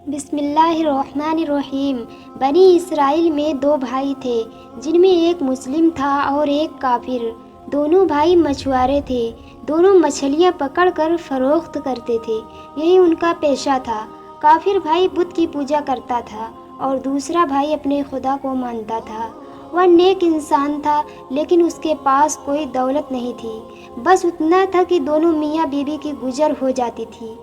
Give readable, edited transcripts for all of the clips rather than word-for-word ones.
بسم اللہ الرحمن الرحیم۔ بنی اسرائیل میں دو بھائی تھے جن میں ایک مسلم تھا اور ایک کافر۔ دونوں بھائی مچھوارے تھے۔ دونوں مچھلیاں پکڑ کر فروخت کرتے تھے، یہی ان کا پیشہ تھا۔ کافر بھائی بت کی پوجا کرتا تھا اور دوسرا بھائی اپنے خدا کو مانتا تھا۔ وہ نیک انسان تھا لیکن اس کے پاس کوئی دولت نہیں تھی، بس اتنا تھا کہ دونوں میاں بیوی کی گزر ہو جاتی تھی۔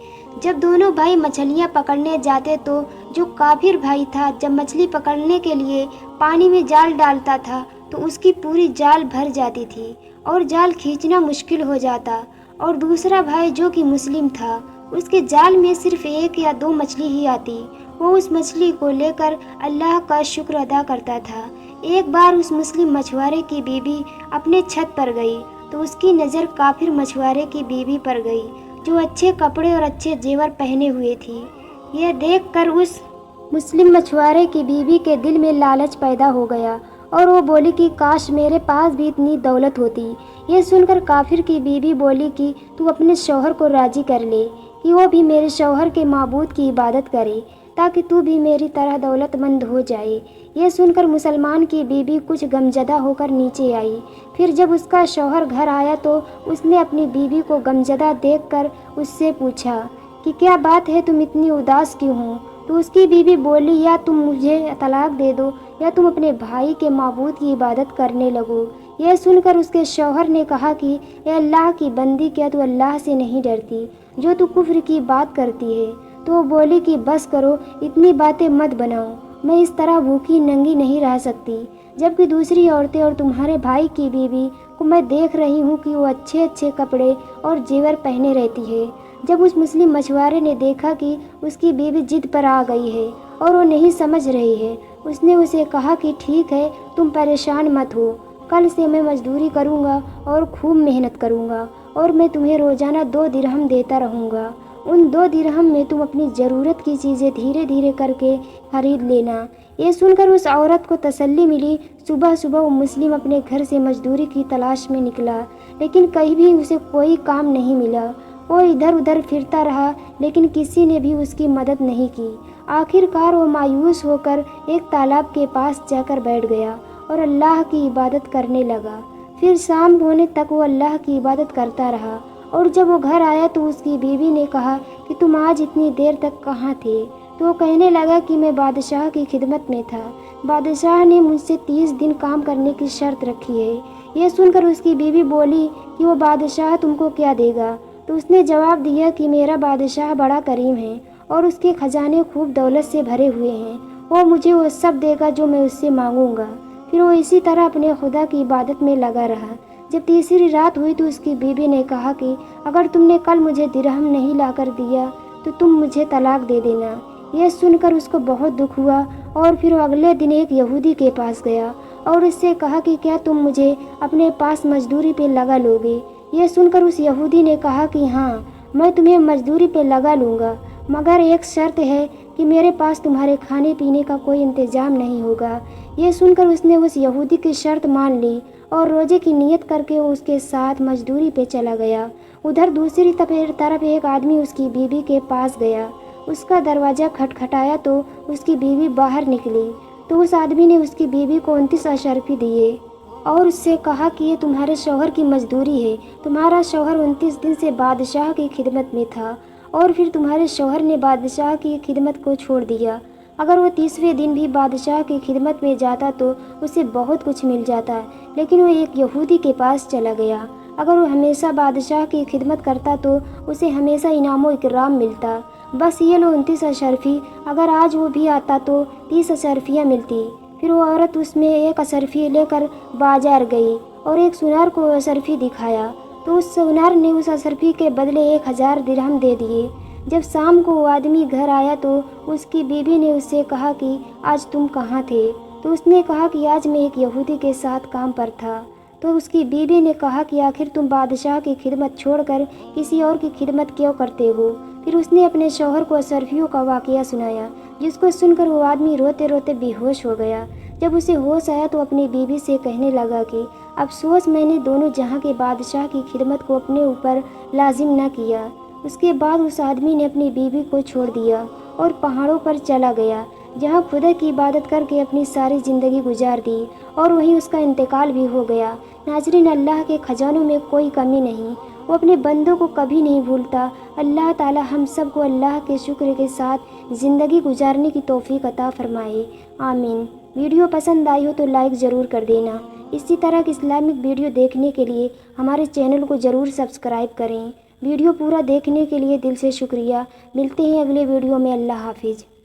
جب دونوں بھائی مچھلیاں پکڑنے جاتے تو جو کافر بھائی تھا جب مچھلی پکڑنے کے لیے پانی میں جال ڈالتا تھا تو اس کی پوری جال بھر جاتی تھی اور جال کھینچنا مشکل ہو جاتا، اور دوسرا بھائی جو کہ مسلم تھا اس کے جال میں صرف ایک یا دو مچھلی ہی آتی۔ وہ اس مچھلی کو لے کر اللہ کا شکر ادا کرتا تھا۔ ایک بار اس مسلم مچھوارے کی بیوی اپنے چھت پر گئی تو اس کی نظر کافر مچھوارے کی بیوی پر گئی جو اچھے کپڑے اور اچھے زیور پہنے ہوئے تھی۔ یہ دیکھ کر اس مسلم مچھوارے کی بیوی کے دل میں لالچ پیدا ہو گیا اور وہ بولی کہ کاش میرے پاس بھی اتنی دولت ہوتی۔ یہ سن کر کافر کی بیوی بولی کہ تو اپنے شوہر کو راضی کر لے کہ وہ بھی میرے شوہر کے معبود کی عبادت کرے تاکہ تو بھی میری طرح دولت مند ہو جائے۔ یہ سن کر مسلمان کی بیوی کچھ غمزدہ ہو کر نیچے آئی۔ پھر جب اس کا شوہر گھر آیا تو اس نے اپنی بیوی کو غمزدہ دیکھ کر اس سے پوچھا کہ کیا بات ہے، تم اتنی اداس کیوں ہو؟ تو اس کی بیوی بولی یا تم مجھے طلاق دے دو یا تم اپنے بھائی کے معبود کی عبادت کرنے لگو۔ یہ سن کر اس کے شوہر نے کہا کہ اے اللہ کی بندی، کیا تو اللہ سے نہیں ڈرتی جو تو کفر کی بات کرتی ہے؟ تو وہ بولی کہ بس کرو، اتنی باتیں مت بناؤ، میں اس طرح بھوکی ننگی نہیں رہ سکتی، جبکہ دوسری عورتیں اور تمہارے بھائی کی بیوی کو میں دیکھ رہی ہوں کہ وہ اچھے اچھے کپڑے اور زیور پہنے رہتی ہے۔ جب اس مسلم مچھوارے نے دیکھا کہ اس کی بیوی ضد پر آ گئی ہے اور وہ نہیں سمجھ رہی ہے، اس نے اسے کہا کہ ٹھیک ہے، تم پریشان مت ہو، کل سے میں مزدوری کروں گا اور خوب محنت کروں گا اور میں تمہیں روزانہ 2 درہم دیتا رہوں گا۔ ان 2 درہم میں تم اپنی ضرورت کی چیزیں دھیرے دھیرے کر کے خرید لینا۔ یہ سن کر اس عورت کو تسلی ملی۔ صبح صبح وہ مسلم اپنے گھر سے مزدوری کی تلاش میں نکلا، لیکن کہیں بھی اسے کوئی کام نہیں ملا۔ وہ ادھر ادھر پھرتا رہا لیکن کسی نے بھی اس کی مدد نہیں کی۔ آخر کار وہ مایوس ہو کر ایک تالاب کے پاس جا کر بیٹھ گیا اور اللہ کی عبادت کرنے لگا۔ پھر شام ہونے تک وہ اللہ کی عبادت کرتا رہا، اور جب وہ گھر آیا تو اس کی بیوی نے کہا کہ تم آج اتنی دیر تک کہاں تھے؟ تو وہ کہنے لگا کہ میں بادشاہ کی خدمت میں تھا، بادشاہ نے مجھ سے 30 دن کام کرنے کی شرط رکھی ہے۔ یہ سن کر اس کی بیوی بولی کہ وہ بادشاہ تم کو کیا دے گا؟ تو اس نے جواب دیا کہ میرا بادشاہ بڑا کریم ہے اور اس کے خزانے خوب دولت سے بھرے ہوئے ہیں، وہ مجھے وہ سب دے گا جو میں اس سے مانگوں گا۔ پھر وہ اسی طرح اپنے خدا کی عبادت میں لگا رہا۔ جب تیسری رات ہوئی تو اس کی بیوی نے کہا کہ اگر تم نے کل مجھے درہم نہیں لا کر دیا تو تم مجھے طلاق دے دینا۔ یہ سن کر اس کو بہت دکھ ہوا اور پھر وہ اگلے دن ایک یہودی کے پاس گیا اور اس سے کہا کہ کیا تم مجھے اپنے پاس مزدوری پہ لگا لو گے؟ یہ سن کر اس یہودی نے کہا کہ ہاں، میں تمہیں مزدوری پہ لگا لوں گا، مگر ایک شرط ہے کہ میرے پاس تمہارے کھانے پینے کا کوئی انتظام نہیں ہوگا۔ یہ سن کر اس نے اس یہودی کی شرط مان لی اور روزے کی نیت کر کے وہ اس کے ساتھ مزدوری پہ چلا گیا۔ ادھر دوسری طرف ایک آدمی اس کی بیوی کے پاس گیا، اس کا دروازہ کھٹکھٹایا تو اس کی بیوی باہر نکلی تو اس آدمی نے اس کی بیوی کو 29 اشرفی دیے اور اس سے کہا کہ یہ تمہارے شوہر کی مزدوری ہے۔ تمہارا شوہر 29 دن سے بادشاہ کی خدمت میں تھا اور پھر تمہارے شوہر نے بادشاہ کی خدمت کو چھوڑ دیا۔ اگر وہ 30ویں دن بھی بادشاہ کی خدمت میں جاتا تو اسے بہت کچھ مل جاتا، لیکن وہ ایک یہودی کے پاس چلا گیا۔ اگر وہ ہمیشہ بادشاہ کی خدمت کرتا تو اسے ہمیشہ انعام و اکرام ملتا۔ بس یہ لو 29 اشرفی، اگر آج وہ بھی آتا تو 30 اشرفیاں ملتی۔ پھر وہ عورت اس میں 1 اشرفی لے کر بازار گئی اور ایک سونار کو اشرفی دکھایا تو اس سونار نے اس اشرفی کے بدلے 1000 درہم دے دیے۔ جب شام کو وہ آدمی گھر آیا تو اس کی بیوی نے اس سے کہا کہ آج تم کہاں تھے؟ تو اس نے کہا کہ آج میں ایک یہودی کے ساتھ کام پر تھا۔ تو اس کی بیوی نے کہا کہ آخر تم بادشاہ کی خدمت چھوڑ کر کسی اور کی خدمت کیوں کرتے ہو؟ پھر اس نے اپنے شوہر کو اشرفیوں کا واقعہ سنایا، جس کو سن کر وہ آدمی روتے روتے بے ہوش ہو گیا۔ جب اسے ہوش آیا تو اپنی بیوی سے کہنے لگا کہ افسوس، میں نے دونوں جہاں کے بادشاہ کی خدمت کو اپنے اوپر لازم نہ کیا۔ اس کے بعد اس آدمی نے اپنی بیوی کو چھوڑ دیا اور پہاڑوں پر چلا گیا، جہاں خدا کی عبادت کر کے اپنی ساری زندگی گزار دی اور وہیں اس کا انتقال بھی ہو گیا۔ ناظرین، اللہ کے خزانوں میں کوئی کمی نہیں، وہ اپنے بندوں کو کبھی نہیں بھولتا۔ اللہ تعالی ہم سب کو اللہ کے شکر کے ساتھ زندگی گزارنے کی توفیق عطا فرمائے، آمین۔ ویڈیو پسند آئی ہو تو لائک ضرور کر دینا۔ اسی طرح کی اسلامک ویڈیو دیکھنے کے لیے ہمارے چینل کو ضرور سبسکرائب کریں۔ ویڈیو پورا دیکھنے کے لیے دل سے شکریہ۔ ملتے ہیں اگلے ویڈیو میں۔ اللہ حافظ۔